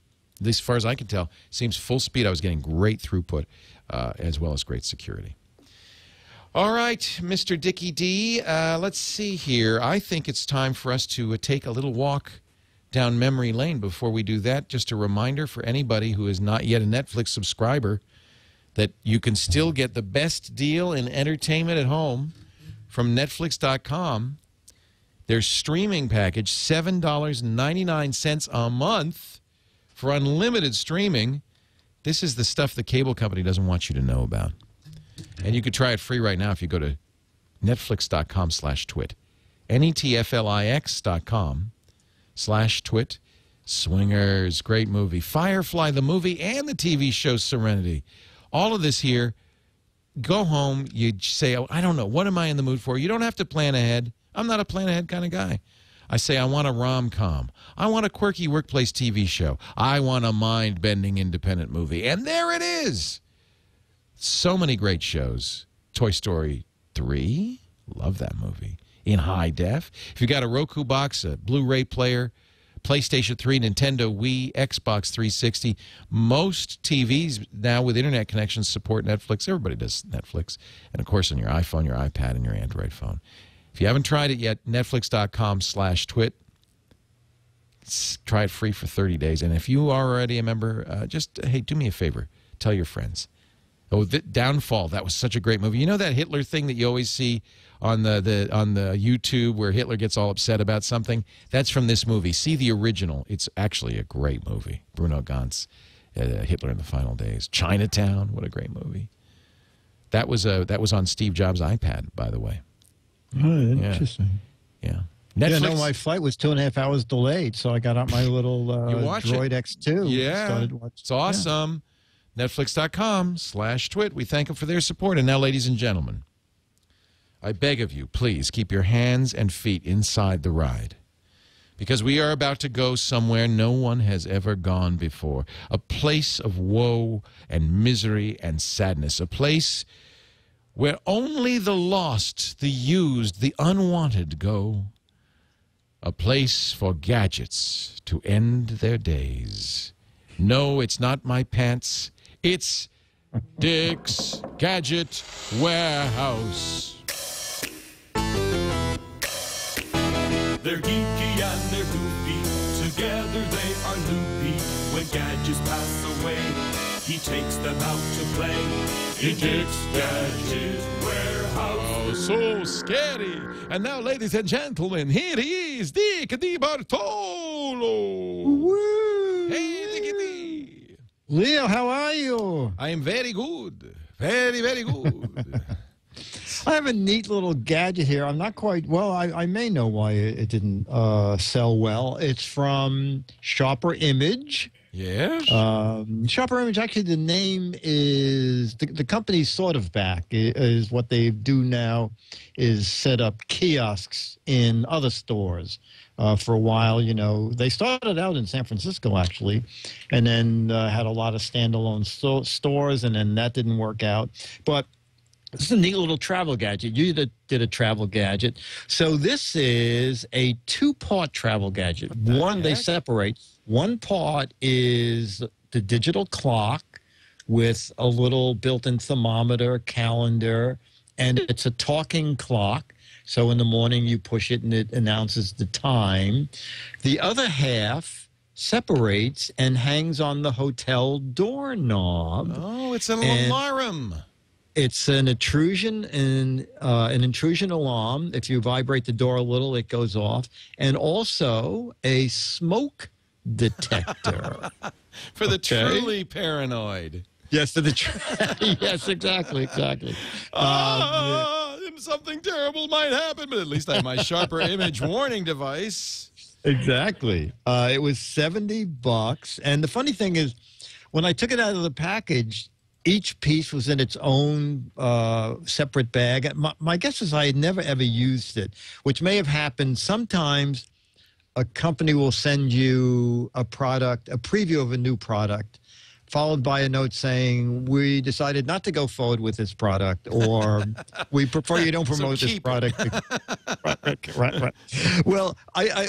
At least as far as I can tell, it seems full speed. I was getting great throughput as well as great security. All right, Mr. Dickie D, let's see here. I think it's time for us to take a little walk down memory lane. Before we do that, just a reminder for anybody who is not yet a Netflix subscriber that you can still get the best deal in entertainment at home from Netflix.com. Their streaming package, $7.99 a month for unlimited streaming. This is the stuff the cable company doesn't want you to know about. And you can try it free right now if you go to Netflix.com/twit. Netflix.com/twit. Swingers, great movie. Firefly, the movie, and the TV show Serenity. All of this here. Go home, you say, oh, I don't know, what am I in the mood for? You don't have to plan ahead. I'm not a plan ahead kind of guy. I say I want a rom-com. I want a quirky workplace TV show. I want a mind-bending independent movie. And there it is. So many great shows. Toy Story 3, love that movie. In high def. If you got a Roku box, a Blu-ray player, PlayStation 3, Nintendo Wii, Xbox 360. Most TVs now with internet connections support Netflix. Everybody does Netflix. And, of course, on your iPhone, your iPad, and your Android phone. If you haven't tried it yet, Netflix.com/twit. Try it free for 30 days. And if you are already a member, hey, do me a favor. Tell your friends. Oh, Downfall. That was such a great movie. You know that Hitler thing that you always see on the YouTube where Hitler gets all upset about something? That's from this movie. See the original. It's actually a great movie. Bruno Ganz, Hitler in the Final Days. Chinatown. What a great movie. That was on Steve Jobs' iPad, by the way. Oh, interesting. Yeah. Netflix. Netflix. Yeah, no, my flight was 2.5 hours delayed, so I got out my little Droid X2. Yeah, it's awesome. Yeah. Netflix.com/twit. We thank them for their support. And now, ladies and gentlemen, I beg of you, please keep your hands and feet inside the ride, because we are about to go somewhere no one has ever gone before, a place of woe and misery and sadness, a place where only the lost, the used, the unwanted go, a place for gadgets to end their days. No, it's not my pants. It's Dick's Gadget Warehouse. They're geeky and they're goofy, together they are loopy. When gadgets pass away, he takes them out to play in Dick's Gadget Warehouse. Oh, so scary. And now, ladies and gentlemen, here he is, Dick DeBartolo. Woo! Hey, Dicky D. Leo, how are you? I am very good. Very, very good. I have a neat little gadget here. I'm not quite, well, I may know why it didn't sell well. It's from Sharper Image. Yeah. Sharper Image, actually, the name is, the company's sort of back, is what they do now is set up kiosks in other stores. For a while, you know, they started out in San Francisco, actually, and then had a lot of standalone stores, and then that didn't work out. But this is a neat little travel gadget. You did a travel gadget. So this is a two-part travel gadget. One, they separate. One part is the digital clock with a little built-in thermometer, calendar, and it's a talking clock. So in the morning you push it and it announces the time. The other half separates and hangs on the hotel doorknob. Oh, it's an alarm. It's an intrusion alarm. If you vibrate the door a little, it goes off. And also a smoke detector. For the truly paranoid. Yes, for the yes, exactly. Something terrible might happen, but at least I have my Sharper Image warning device. Exactly. It was $70. And the funny thing is, when I took it out of the package, each piece was in its own separate bag. My guess is I had never, ever used it, which may have happened. Sometimes a company will send you a product, a preview of a new product, followed by a note saying, we decided not to go forward with this product, or we prefer you don't promote this product. Right. Well,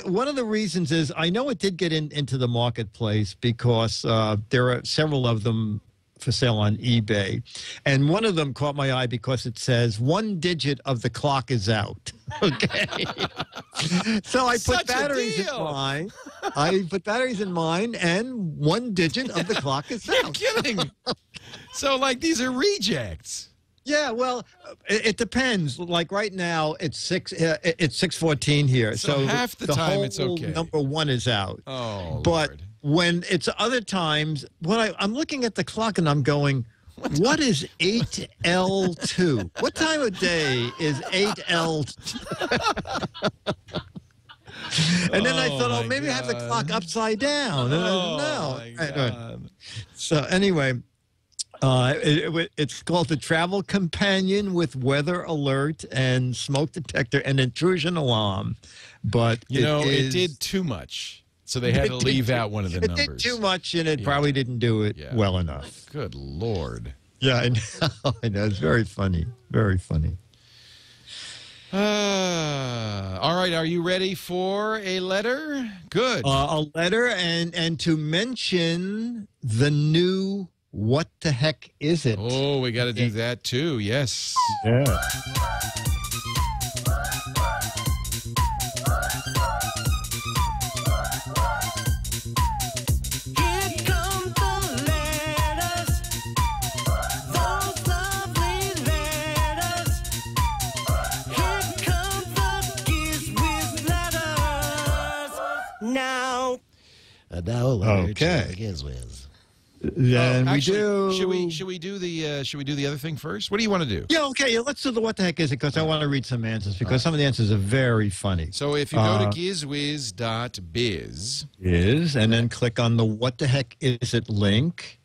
one of the reasons is I know it did get into the marketplace because there are several of them for sale on eBay. And one of them caught my eye because it says 1 digit of the clock is out. Okay. So I put batteries in mine. I put batteries in mine, and 1 digit of the clock is out. You're kidding. So, like, these are rejects. Yeah, well, it depends. Like right now, it's 6:14 here. So half the time whole it's okay. Number 1 is out. Oh, but Lord. When it's other times, when I'm looking at the clock and I'm going, what is 8L2? What time of day is 8L2? And then I thought, maybe I have the clock upside down. And no. So anyway, it's called the Travel Companion with weather alert and smoke detector and intrusion alarm. But it did too much. So they had to leave out one of the numbers. It did too much, and it probably didn't do it well enough. Good Lord. Yeah, I know. It's very funny. Very funny. All right, are you ready for a letter? Good. A letter and to mention the new What the Heck Is It? Oh, we got to do that too, yes. Yeah. And now alert Okay. GizWiz. Then Actually, we do. Should we do the other thing first? What do you want to do? Yeah, okay. Let's do the what the heck is it? Because I want to read some answers because some of the answers are very funny. So if you go to GizWiz.Biz, And then click on the what the heck is it link,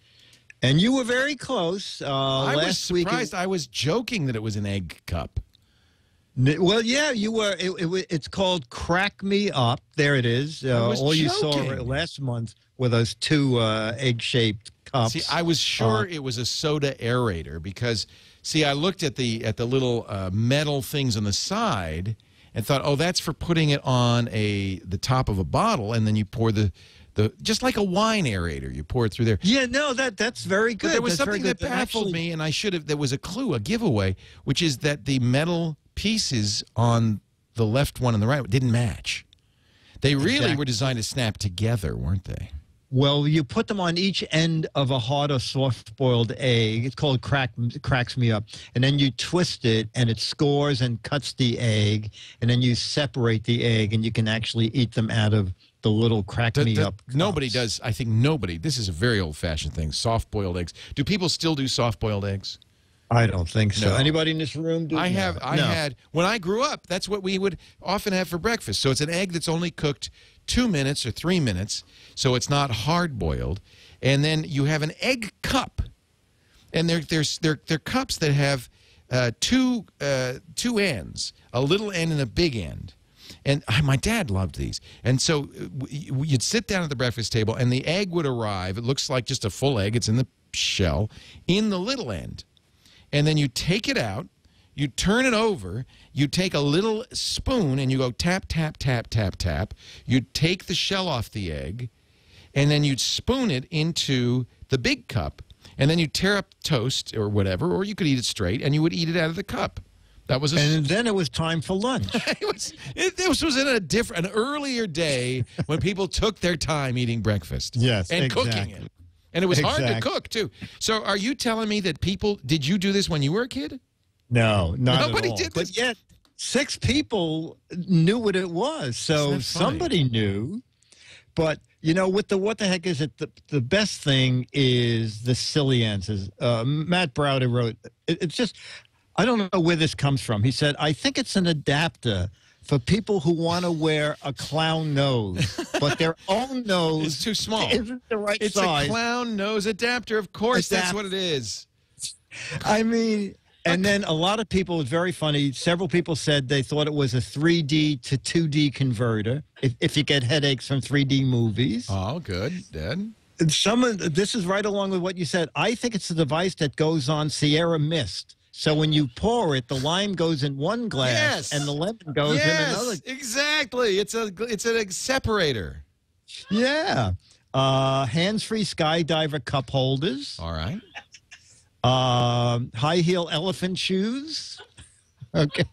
and you were very close. I was Last week. surprised. I was joking that it was an egg cup. Well, yeah, you were. It's called Crack Me Up. There it is. was All you saw joking. last month were those two egg-shaped cups. See, I was sure it was a soda aerator because, see, I looked at the little metal things on the side and thought, oh, that's for putting it on the top of a bottle, and then you pour the just like a wine aerator, you pour it through there. Yeah, no, that's very good. But there was That's very something that good. baffled me, and I should have. There was a clue, a giveaway, which is that the metal pieces on the left one and the right one didn't match. They really were designed to snap together, weren't they? Well, you put them on each end of a hard or soft-boiled egg. It's called cracks me up. And then you twist it, and it scores and cuts the egg. And then you separate the egg, and you can actually eat them out of the little crack-me-up cups. Nobody does. I think nobody. This is a very old-fashioned thing, soft-boiled eggs. Do people still do soft-boiled eggs? I don't think so. No. Anybody in this room do? I No. had, when I grew up, that's what we would often have for breakfast. So it's an egg that's only cooked 2 minutes or 3 minutes, so it's not hard-boiled. And then you have an egg cup. And they're cups that have two ends, a little end and a big end. And my dad loved these. And so you'd sit down at the breakfast table, and the egg would arrive. It looks like just a full egg. It's in the shell, in the little end. And then you take it out, you turn it over, you take a little spoon, and you go tap, tap, tap, tap, tap. You take the shell off the egg, and then you'd spoon it into the big cup, and then you tear up toast or whatever, or you could eat it straight, and you would eat it out of the cup. That was And then it was time for lunch. This was in an earlier day when people took their time eating breakfast. Yes, and exactly. cooking it. And it was hard to cook, too. So are you telling me that did you do this when you were a kid? No, not Nobody at all. did this. But yet, 6 people knew what it was. So Isn't that funny? somebody knew. But, you know, with the what the heck is it, the best thing is the silly answers. Matt Browder wrote, it's just, I don't know where this comes from. He said, I think it's an adapter for people who want to wear a clown nose, but their own nose It's too small. isn't the right It's size. a clown nose adapter. Of course, that's what it is. I mean, and then a lot of people, it's very funny, several people said they thought it was a 3D to 2D converter, if you get headaches from 3D movies. Oh, good. Dad. This is right along with what you said. I think it's a device that goes on Sierra Mist. So when you pour it, the lime goes in one glass and the lemon goes in another. Exactly. It's a separator. Yeah. Hands-free skydiver cup holders. All right. High heel elephant shoes. Okay.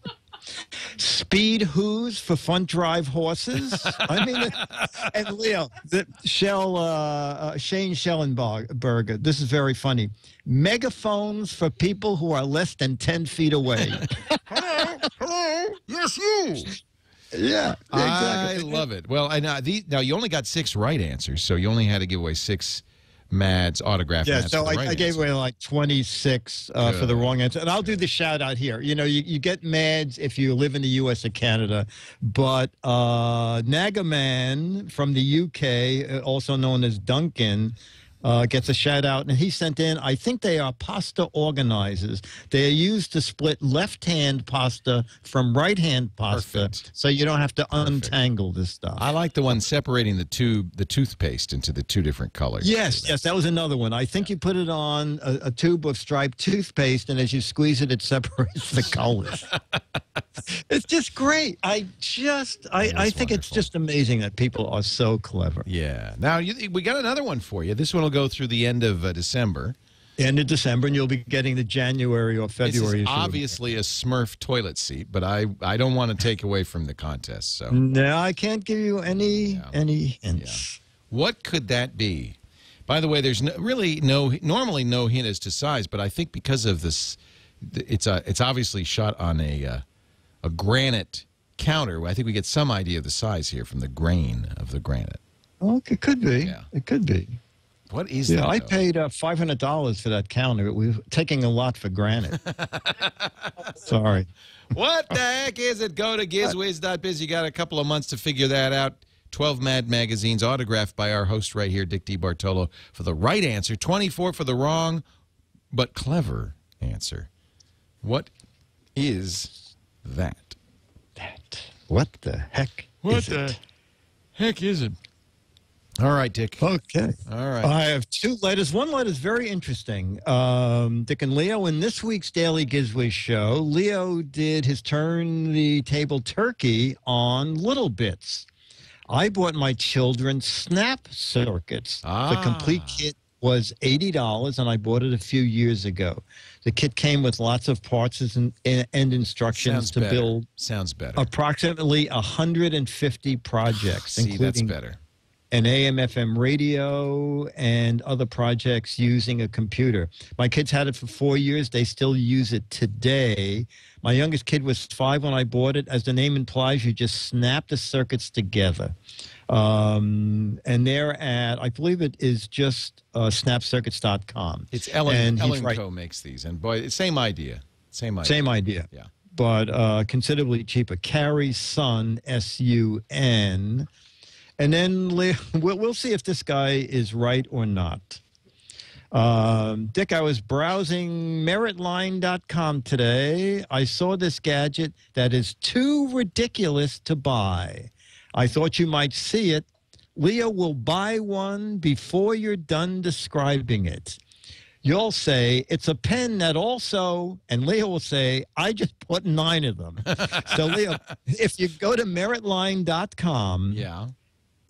Speed who's for front drive horses. I mean, and Leo, Shane Schellenberger. This is very funny. Megaphones for people who are less than 10 feet away. Hello. Yes, you. Yeah, exactly. I love it. Well, now you only got 6 right answers, so you only had to give away 6 Mads autograph. Yeah, so I gave away like 26 for the wrong answer. And I'll do the shout out here. You know, you get Mads if you live in the U.S. or Canada, but Nagaman from the UK, also known as Duncan, gets a shout out, and he sent in, I think they are pasta organizers. They are used to split left-hand pasta from right-hand pasta, so you don't have to untangle this stuff. I like the one separating the toothpaste into the 2 different colors. Yes, that was another one. I think you put it on a tube of striped toothpaste, and as you squeeze it, it separates the colors. It's just great. I think it's just amazing that people are so clever. Yeah. Now, we got another one for you. This one will go through the end of December. End of December, and you'll be getting the January or February This is issue. obviously a Smurf toilet seat, but I don't want to take away from the contest. So no, I can't give you any hints. Yeah. What could that be? By the way, there's normally no hint as to size, but I think because of this, it's obviously shot on a granite counter. I think we get some idea of the size here from the grain of the granite. Oh, it could be. Yeah. It could be. What is that? Yeah, I though? paid $500 for that counter. We were taking a lot for granted. Sorry. What the heck is it? Go to GizWiz.Biz. You got a couple of months to figure that out. 12 Mad magazines autographed by our host right here, Dick DeBartolo, for the right answer. 24 for the wrong but clever answer. What is that? What the heck is it? Heck is it? All right, Dick. Okay. All right. I have two letters. One letter is very interesting. Dick and Leo, in this week's Daily GizWiz show, Leo did his turn the table turkey on Little Bits. I bought my children snap circuits. The complete kit was $80, and I bought it a few years ago. The kit came with lots of parts and instructions to build. Sounds better. Approximately 150 projects, See, that's including better. an AM/FM radio and other projects using a computer. My kids had it for 4 years. They still use it today. My youngest kid was 5 when I bought it. As the name implies, you just snap the circuits together. And they're at, I believe it is just snapcircuits.com. It's Ellen right. Co. makes these. And boy, same idea. Same idea. Same idea. Yeah. But considerably cheaper. Carrie Sun, S-U-N. And then we'll see if this guy is right or not. Dick, I was browsing meritline.com today. I saw this gadget that is too ridiculous to buy. I thought you might see it. Leo will buy one before you're done describing it. You'll say, it's a pen that also, and Leo will say, I just bought 9 of them. So, Leo, if you go to meritline.com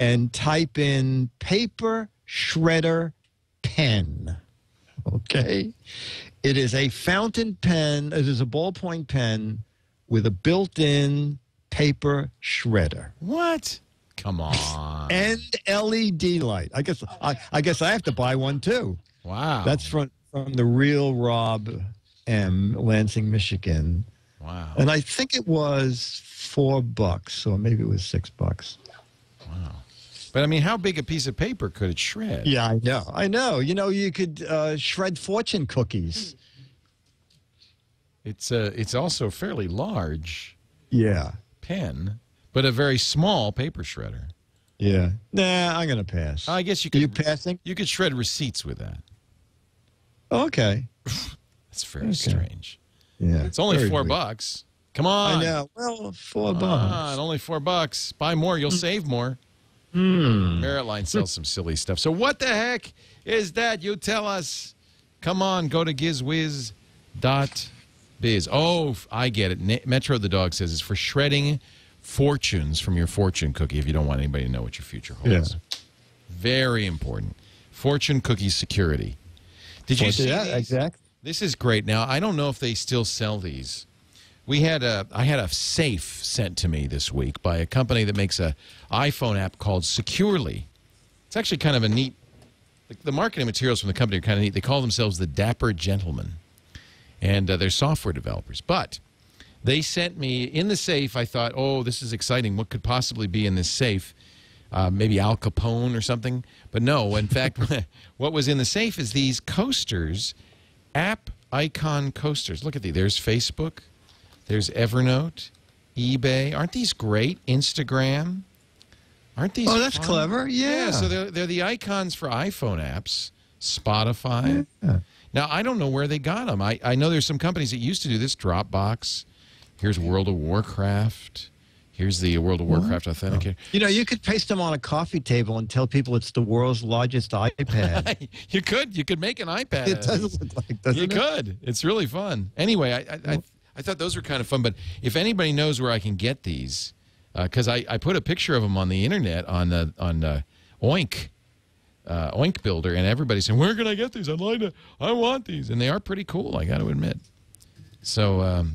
and type in paper shredder pen, okay? It is a fountain pen. It is a ballpoint pen with a built-in paper shredder. What? Come on. And LED light. I guess I have to buy one too. Wow. That's from the real Rob M, Lansing, Michigan. Wow. And I think it was $4, or maybe it was $6. Wow. But I mean, how big a piece of paper could it shred? Yeah, I know. You know, you could shred fortune cookies. It's also fairly large. Yeah. Pen, but a very small paper shredder. Yeah. Nah, I'm gonna pass. I guess you could. You passing? You could shred receipts with that. Okay. That's very strange. Yeah. It's only $4. Come on. I know. Well, $4. Only $4. Buy more, you'll save more. Meritline sells some silly stuff. So what the heck is that? You tell us. Come on, go to GizWiz.Biz. Oh, I get it. Metro the dog says it's for shredding fortunes from your fortune cookie if you don't want anybody to know what your future holds. Yeah. Very important. Fortune cookie security. Did you see these? Exactly. This is great. Now, I don't know if they still sell these. I had a safe sent to me this week by a company that makes a iPhone app called Securely. It's actually kind of a neat. The marketing materials from the company are kind of neat. They call themselves the Dapper Gentlemen, and they're software developers. But they sent me in the safe. I thought, oh, this is exciting. What could possibly be in this safe? Maybe Al Capone or something. But no, in fact, what was in the safe is these coasters, app icon coasters. Look at these. There's Facebook. There's Evernote, eBay. Aren't these great? Instagram. Aren't these that's fun? Clever. Yeah. So they're the icons for iPhone apps, Spotify. Yeah. Now, I don't know where they got them. I know there's some companies that used to do this. Dropbox. Here's World of Warcraft. Here's the World of Warcraft Authenticator. You know, you could paste them on a coffee table and tell people it's the world's largest iPad. You could make an iPad. It does look like, doesn't it? You could. It's really fun. Anyway, I thought those were kind of fun. But if anybody knows where I can get these, because I put a picture of them on the internet on Oink Builder, and everybody's saying, "Where can I get these? I want these," and they are pretty cool. I got to admit. So,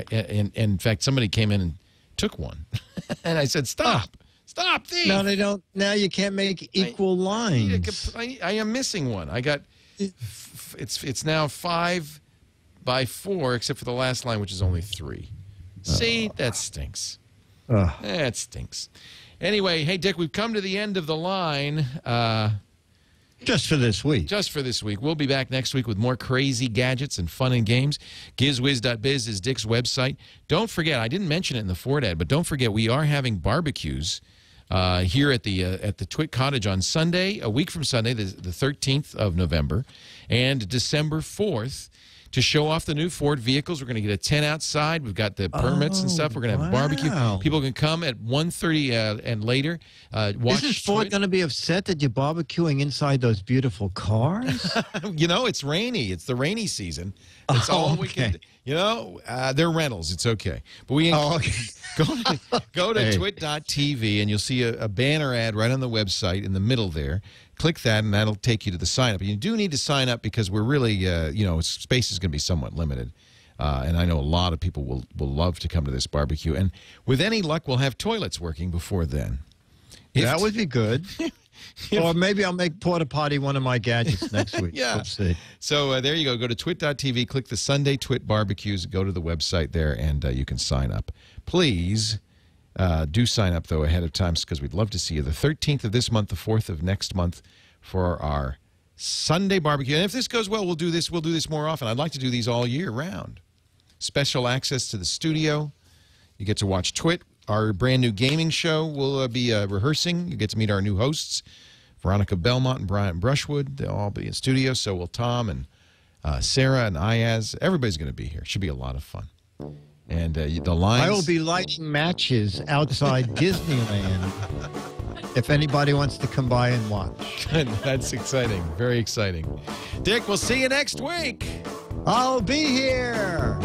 in fact, somebody came in and took one, and I said, "Stop, thief!" No, they don't. Now you can't make equal lines. I am missing one. I got. It's now 5 by 4, except for the last line, which is only 3. See, that stinks. That stinks. Anyway, hey, Dick, we've come to the end of the line. Just for this week. Just for this week. We'll be back next week with more crazy gadgets and fun and games. GizWiz.Biz is Dick's website. Don't forget, I didn't mention it in the Ford ad, but don't forget we are having barbecues here at the TWiT Cottage on Sunday, a week from Sunday, the 13th of November, and December 4th. To show off the new Ford vehicles, we're going to get a tent outside. We've got the permits and stuff. We're going to have a barbecue. People can come at 1:30 and later. Watch. Isn't Ford going to be upset that you're barbecuing inside those beautiful cars? You know, it's rainy. It's the rainy season. That's all we can. You know, they're rentals. It's okay. But we go to twit.tv and you'll see a banner ad right on the website in the middle there. Click that, and that'll take you to the sign-up. You do need to sign up because we're really, you know, space is going to be somewhat limited. And I know a lot of people will love to come to this barbecue. And with any luck, we'll have toilets working before then. That would be good. Or maybe I'll make Porta Potty one of my gadgets next week. Yeah. Let's see. So there you go. Go to twit.tv, click the Sunday TWiT barbecues, go to the website there, and you can sign up. Please do sign up, though, ahead of time because we'd love to see you the 13th of this month, the 4th of next month for our Sunday barbecue. And if this goes well, we'll do this more often. I'd like to do these all year round. Special access to the studio. You get to watch TWiT. Our brand new gaming show will be rehearsing. You get to meet our new hosts, Veronica Belmont and Brian Brushwood. They'll all be in studio. So will Tom and Sarah and Ayaz. Everybody's going to be here. Should be a lot of fun. And the lines. I will be lighting matches outside Disneyland if anybody wants to come by and watch. That's exciting. Very exciting. Dick, we'll see you next week. I'll be here.